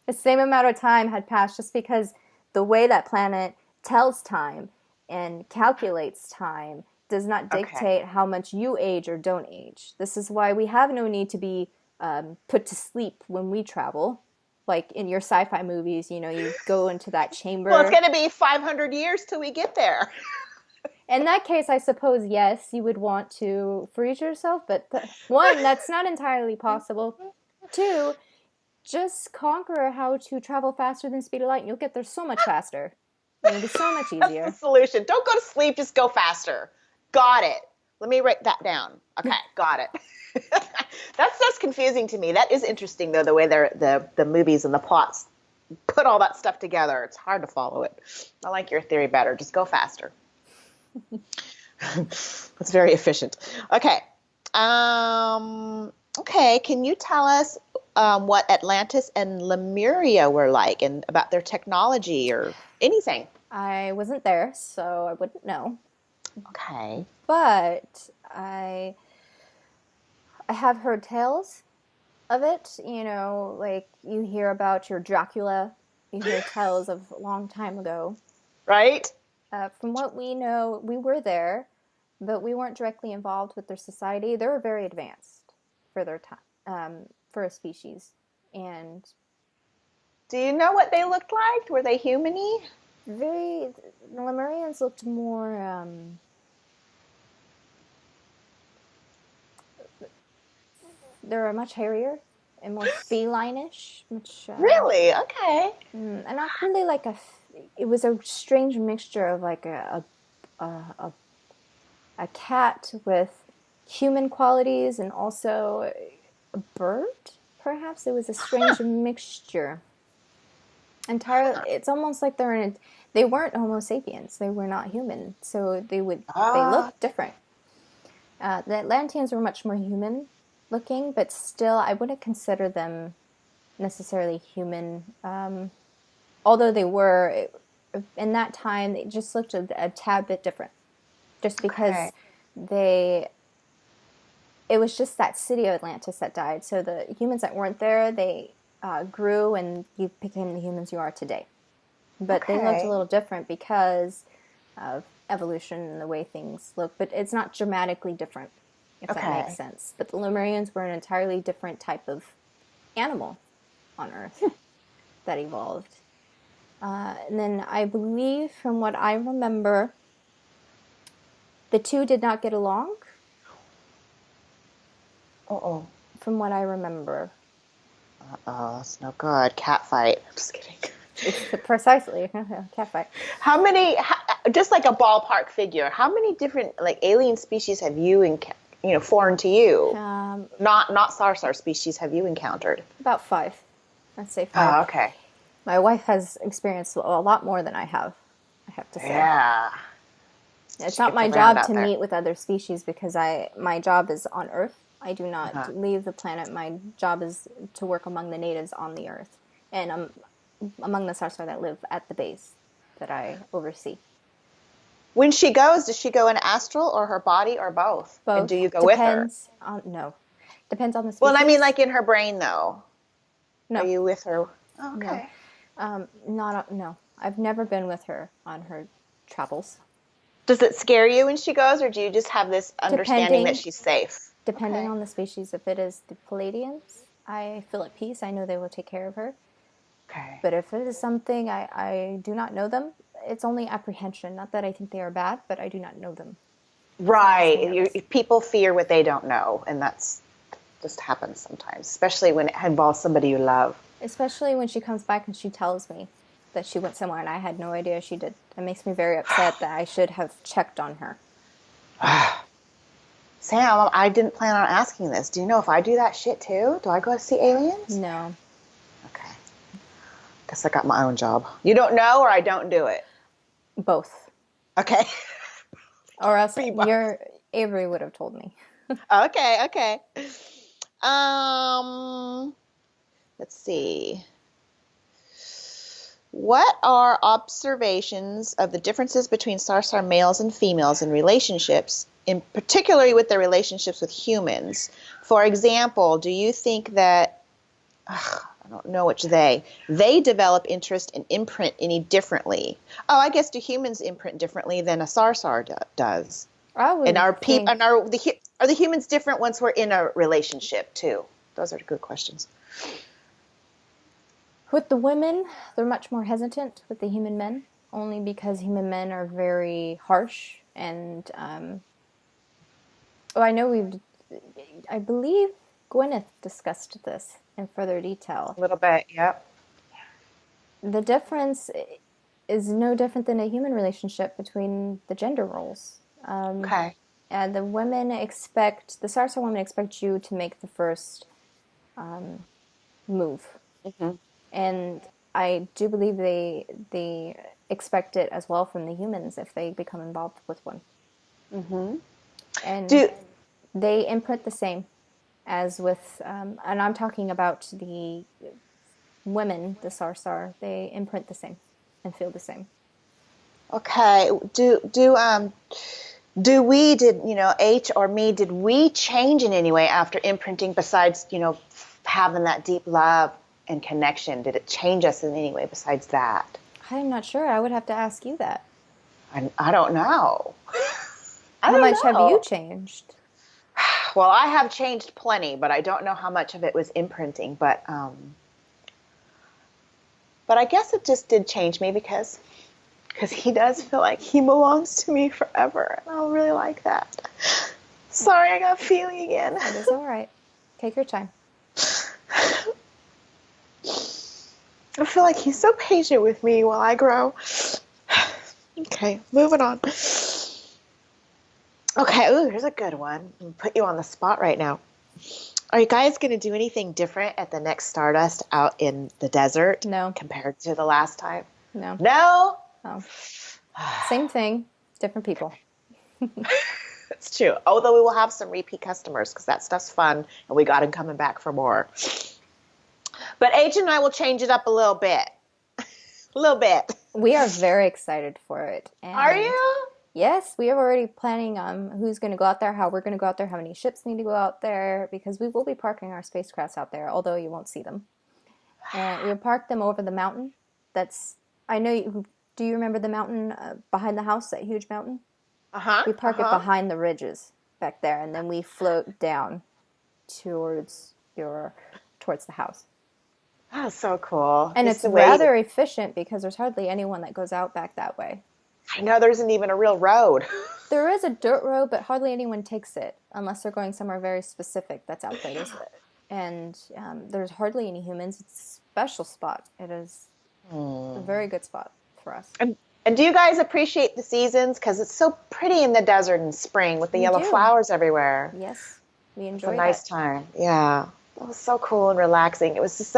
The same amount of time had passed, just because the way that planet tells time and calculates time does not dictate how much you age or don't age. This is why we have no need to be put to sleep when we travel. Like in your sci-fi movies, you go into that chamber. Well, it's going to be 500 years till we get there. In that case, I suppose, yes, you would want to freeze yourself. But one, that's not entirely possible. Two, just conquer how to travel faster than speed of light, and you'll get there so much faster. It'll be so much easier. That's the solution. Don't go to sleep, just go faster. Got it. Let me write that down. Okay, got it. That's confusing to me. That is interesting, though, the way the movies and the plots put all that stuff together. It's hard to follow it. I like your theory better. Just go faster. It's very efficient. Okay. Okay, can you tell us what Atlantis and Lemuria were like, and about their technology or anything? I wasn't there, so I wouldn't know. Okay. But I have heard tales of it. Like you hear about your Dracula. You hear tales of a long time ago. Right? From what we know, we were there, but we weren't directly involved with their society. They were very advanced for their time, for a species. And do you know what they looked like? Were they human-y? The Lemurians looked more, they were much hairier and more feline-ish. Really? Okay. And not really like it was a strange mixture of like a cat with human qualities and also a bird, perhaps. It was a strange mixture. It's almost like they weren't Homo sapiens. They were not human, so they looked different. The Atlanteans were much more human looking, but still, I wouldn't consider them necessarily human. Although they were, in that time, they just looked a tad bit different. Just because it was just that city of Atlantis that died. So the humans that weren't there, they grew and you became the humans you are today. But they looked a little different because of evolution and the way things look. But it's not dramatically different, if that makes sense. But the Lemurians were an entirely different type of animal on Earth that evolved. And then I believe, from what I remember, the two did not get along. Uh-oh. From what I remember. Uh-oh, that's no good. Cat fight. I'm just kidding. Precisely. Cat fight. How many, just like a ballpark figure, how many different alien species have you foreign to you? Not Sarsahr species have you encountered? About 5. I'd say 5. Oh, okay. My wife has experienced a lot more than I have to say. Yeah. It's not my job to meet with other species because my job is on Earth. I do not leave the planet. My job is to work among the natives on the Earth and among the Sarsahr that live at the base that I oversee. When she goes, does she go in astral or her body or both? Both. And do you go with her? No. Depends on the species. Well, I mean, like in her brain, though. No. Are you with her? Oh, okay. No. I've never been with her on her travels. Does it scare you when she goes, or do you just have this understanding that she's safe? Depending on the species. If it is the Palladians, I feel at peace. I know they will take care of her. Okay. But if it is something I do not know them, it's only apprehension. Not that I think they are bad, but I do not know them. Right. People fear what they don't know, and that's just happens sometimes, especially when it involves somebody you love. Especially when she comes back and she tells me that she went somewhere and I had no idea she did. It makes me very upset that I should have checked on her. Sam, I didn't plan on asking this. Do you know if I do that shit too? Do I go see aliens? No. Okay. Guess I got my own job. You don't know, or I don't do it? Both. Okay. Or else Avery would have told me. Okay. Let's see. What are observations of the differences between Sarsahr males and females in relationships, in particularly with their relationships with humans? For example, do you think that, I don't know which they develop interest and imprint any differently? Oh, I guess do humans imprint differently than a Sarsahr does? I would And are think, the humans different once we're in a relationship too? Those are good questions. with the women, they're much more hesitant with the human men, only because human men are very harsh and I believe Gwyneth discussed this in further detail. A little bit, yep. The difference is no different than a human relationship between the gender roles. Okay. And the Sarsahr women expect you to make the first move. Mm-hmm. And I do believe they expect it as well from the humans if they become involved with one. Mm-hmm. And they imprint the same as with, and I'm talking about the women, the Sarsahr, they imprint the same and feel the same. Okay. H or me, did we change in any way after imprinting besides, having that deep love and connection? Did it change us in any way besides that? I'm not sure. I would have to ask you that. I don't know. How much have you changed? Well, I have changed plenty, but I don't know how much of it was imprinting. But I guess it just did change me because he does feel like he belongs to me forever, and I really like that. Sorry, I got feeling again. It is all right. Take your time. I feel like he's so patient with me while I grow. Okay, moving on. Okay, here's a good one. I'm going to put you on the spot right now. Are you guys going to do anything different at the next Stardust out in the desert? No. Compared to the last time? No. No? Oh. Same thing, different people. That's true. Although we will have some repeat customers because that stuff's fun and we got them coming back for more. But H and I will change it up a little bit. A little bit. We are very excited for it. And are you? Yes, we are already planning on who's going to go out there, how we're going to go out there, how many ships need to go out there, because we will be parking our spacecrafts out there, although you won't see them. And we'll park them over the mountain. Do you remember the mountain behind the house, that huge mountain? Uh-huh. We park it behind the ridges back there, and then we float down towards the house. That's so cool. And it's rather efficient because there's hardly anyone that goes out back that way. I know there isn't even a real road. There is a dirt road, but hardly anyone takes it unless they're going somewhere very specific that's out there. And there's hardly any humans. It's a special spot. It is a very good spot for us. And do you guys appreciate the seasons? Because it's so pretty in the desert in spring with the yellow flowers everywhere. Yes, we enjoy it. It's a nice time. Yeah. It was so cool and relaxing. It was just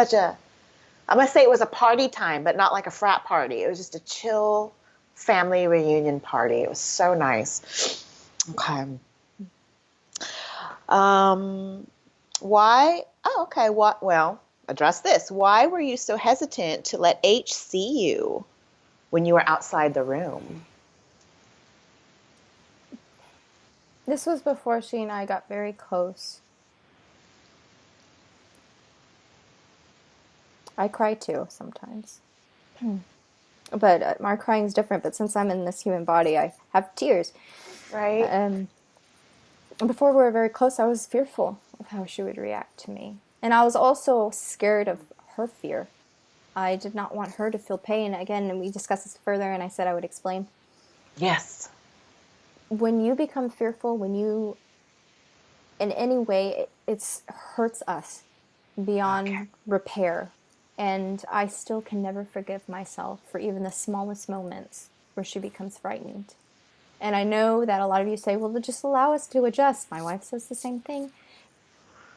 I must say it was a party time, but not like a frat party. It was just a chill family reunion party. It was so nice. Okay. Why? Oh, okay. Well, address this. Why were you so hesitant to let H see you when you were outside the room? This was before she and I got very close. I cry too sometimes. But my crying is different. But since I'm in this human body, I have tears. Right. Before we were very close, I was fearful of how she would react to me. And I was also scared of her fear. I did not want her to feel pain. Again, and we discussed this further, and I said I would explain. Yes. When you become fearful, when you in any way, it hurts us Okay. beyond repair. And I still can never forgive myself for even the smallest moments where she becomes frightened. And I know that a lot of you say, well, just allow us to adjust. My wife says the same thing.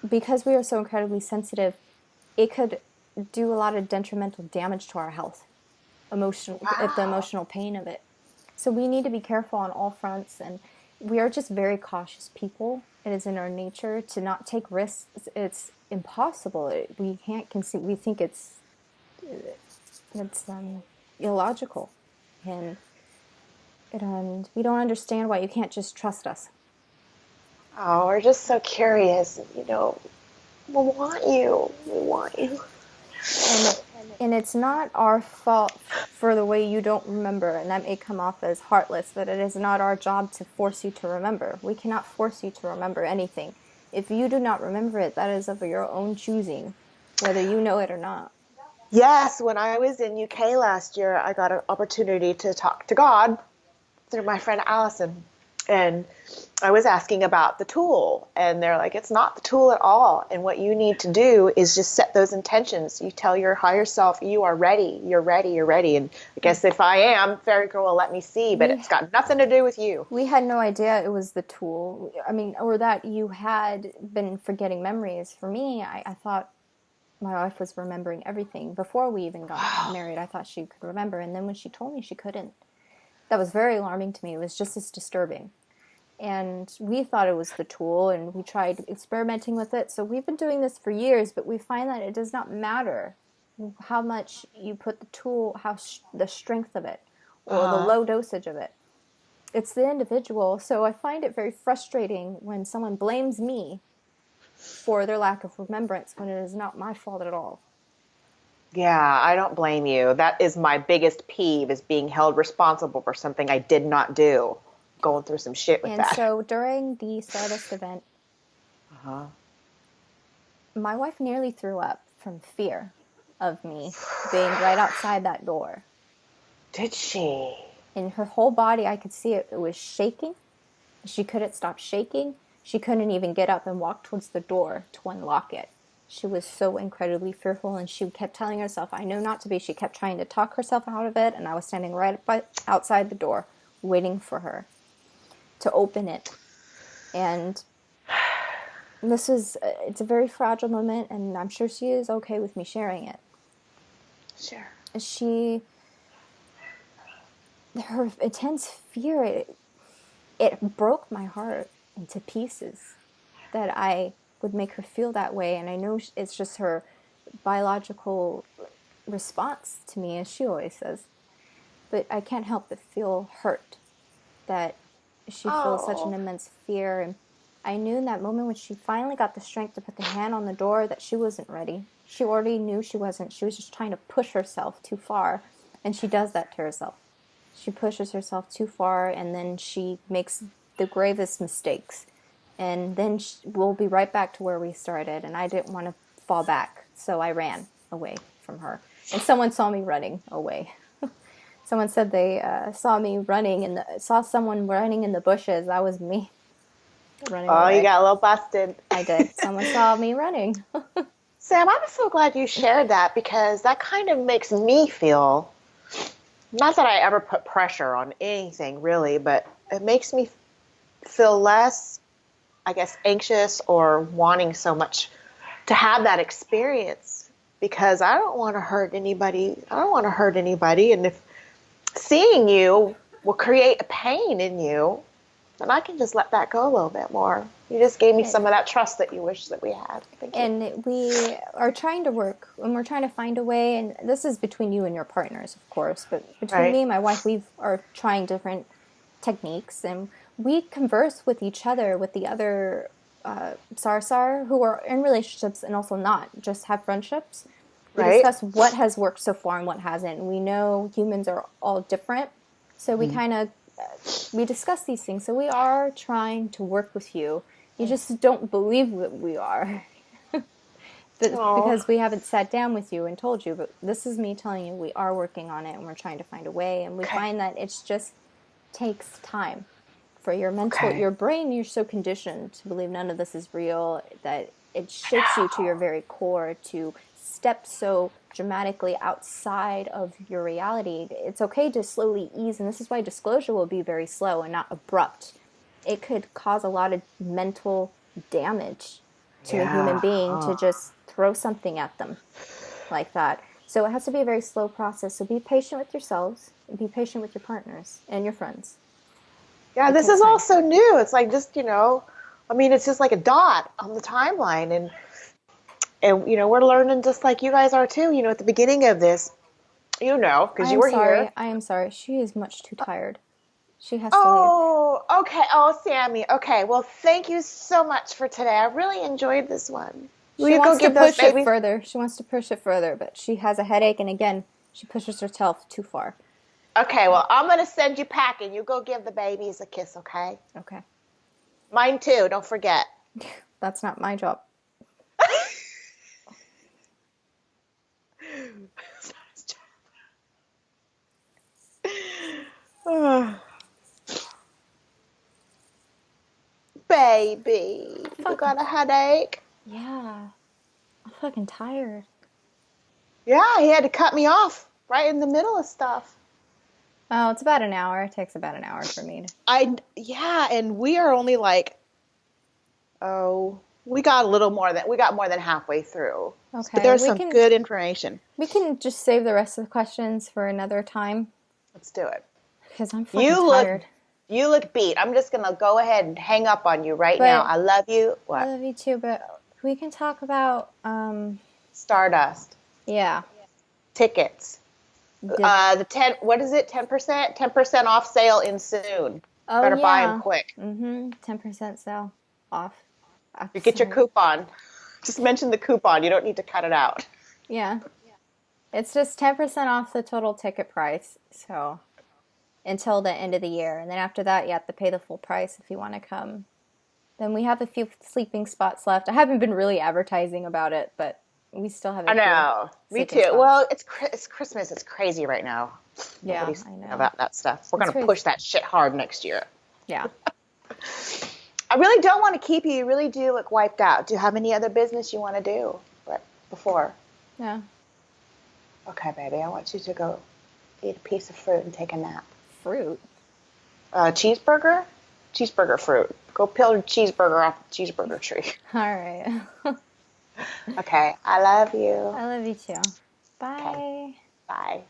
Because we are so incredibly sensitive, it could do a lot of detrimental damage to our health, the Wow. emotional pain of it. So we need to be careful on all fronts, and we are just very cautious people. It is in our nature to not take risks. It's impossible. We can't conceive. We think it's illogical, and we don't understand why you can't just trust us. Oh, we're just so curious. We want you. We want you. And it's not our fault for the way you don't remember, and that may come off as heartless, but it is not our job to force you to remember. We cannot force you to remember anything. If you do not remember it, that is of your own choosing, whether you know it or not. Yes, when I was in UK last year, I got an opportunity to talk to God through my friend Allison. And I was asking about the tool, and they're like, it's not the tool at all. And what you need to do is just set those intentions. You tell your higher self, you are ready, you're ready, you're ready. And I guess if I am, Fairy Girl will let me see, but We it's got nothing to do with you. we had no idea it was the tool. I mean, or that you had been forgetting memories. For me, I thought my wife was remembering everything before we even got married. I thought she could remember, and then when she told me she couldn't, that was very alarming to me. It was just as disturbing. And we thought it was the tool, and we tried experimenting with it. So we've been doing this for years, but we find that it does not matter how much you put the tool, the strength of it, or the Uh-huh. low dosage of it. It's the individual. So I find it very frustrating when someone blames me for their lack of remembrance when it is not my fault at all. Yeah, I don't blame you. That is my biggest peeve, is being held responsible for something I did not do. Going through some shit with And that. so during the Stardust event, Uh-huh. my wife nearly threw up from fear of me being right outside that door. Did she? In her whole body, I could see it was shaking. She couldn't stop shaking. She couldn't even get up and walk towards the door to unlock it. She was so incredibly fearful, and she kept telling herself, I know not to be. She kept trying to talk herself out of it, and I was standing right outside the door waiting for her to open it. And it's a very fragile moment, and I'm sure she is okay with me sharing it. Sure. Her intense fear, it broke my heart into pieces that I would make her feel that way. And I know it's just her biological response to me, as she always says. But I can't help but feel hurt that she feels such an Oh. immense fear. And I knew in that moment when she finally got the strength to put the hand on the door that she wasn't ready. She already knew she wasn't. She was just trying to push herself too far. And she does that to herself. She pushes herself too far, and then she makes the gravest mistakes. And then we'll be right back to where we started. And I didn't want to fall back, so I ran away from her. And someone saw me running away. Someone said they saw someone running in the bushes. That was me running Oh, you away. got a little busted. I did. Someone saw me running. Sam, I'm so glad you shared that, because that kind of makes me feel, not that I ever put pressure on anything really, but it makes me feel less, I guess, anxious or wanting so much to have that experience, because I don't want to hurt anybody. I don't want to hurt anybody. And if seeing you will create a pain in you, then I can just let that go a little bit more. You just gave me some of that trust that you wish that we had. Thank you. And we are trying to work, and we're trying to find a way, and this is between you and your partners, of course, but between Right. me and my wife, we are trying different techniques, and we converse with each other, with the other Sarsahr who are in relationships and also not, just have friendships. We Right. discuss what has worked so far and what hasn't. We know humans are all different, so we kind of we discuss these things. So we are trying to work with you. You just don't believe that we are. Oh, Because we haven't sat down with you and told you, but this is me telling you we are working on it, and we're trying to find a way, and we okay. find that it just takes time For your mental, Okay. your brain, you're so conditioned to believe none of this is real that it shakes you to your very core to step so dramatically outside of your reality. It's okay to slowly ease, and this is why disclosure will be very slow and not abrupt. It could cause a lot of mental damage to a human Yeah. being to just throw something at them like that. So it has to be a very slow process. So be patient with yourselves and be patient with your partners and your friends. Yeah, It this takes is all time. so new. It's like just, I mean, it's just like a dot on the timeline. And we're learning just like you guys are too, at the beginning of this, I because you am were here. sorry. I am sorry. She is much too tired. She has to leave. Oh, okay. Oh, Sammy. Okay. Well, thank you so much for today. I really enjoyed this one. Will She you go wants to give those push it babies? further. She wants to push it further, but she has a headache, and again, she pushes herself too far. Okay. Well, I'm going to send you packing. You go give the babies a kiss, okay? Okay. Mine too. Don't forget. That's not my job. Baby, you got a headache? Yeah. I'm fucking tired. Yeah, he had to cut me off right in the middle of stuff. Oh, it's about an hour. It takes about an hour for me to. Yeah, and we are only like, we got more than halfway through. But Okay, there's some good information. we can just save the rest of the questions for another time Let's do it. because I'm fucking You look, tired. you look beat. I'm just gonna go ahead and hang up on you right now. But I love you. I What? love you too, but we can talk about Stardust yeah. tickets. The 10. What is it? 10%. 10% off sale in soon. Oh Better buy yeah. them quick. 10% sale off. You get your coupon. Just mention the coupon. You don't need to cut it out. Yeah. It's just 10% off the total ticket price. So until the end of the year. And then after that, you have to pay the full price if you want to come. Then we have a few sleeping spots left. I haven't been really advertising about it, but we still have a I few know. Me sleeping too. spots. Well, it's Christmas. It's crazy right now. Yeah, Nobody's I thinking know. about that stuff. We're It's going to crazy. push that shit hard next year. Yeah. I really don't want to keep you. You really do look wiped out. Do you have any other business you want to do before? Yeah. Okay, baby. I want you to go eat a piece of fruit and take a nap. Fruit. Cheeseburger? Cheeseburger fruit. Go peel a cheeseburger off the cheeseburger tree. All right. Okay. I love you. I love you too. Bye. Okay. Bye.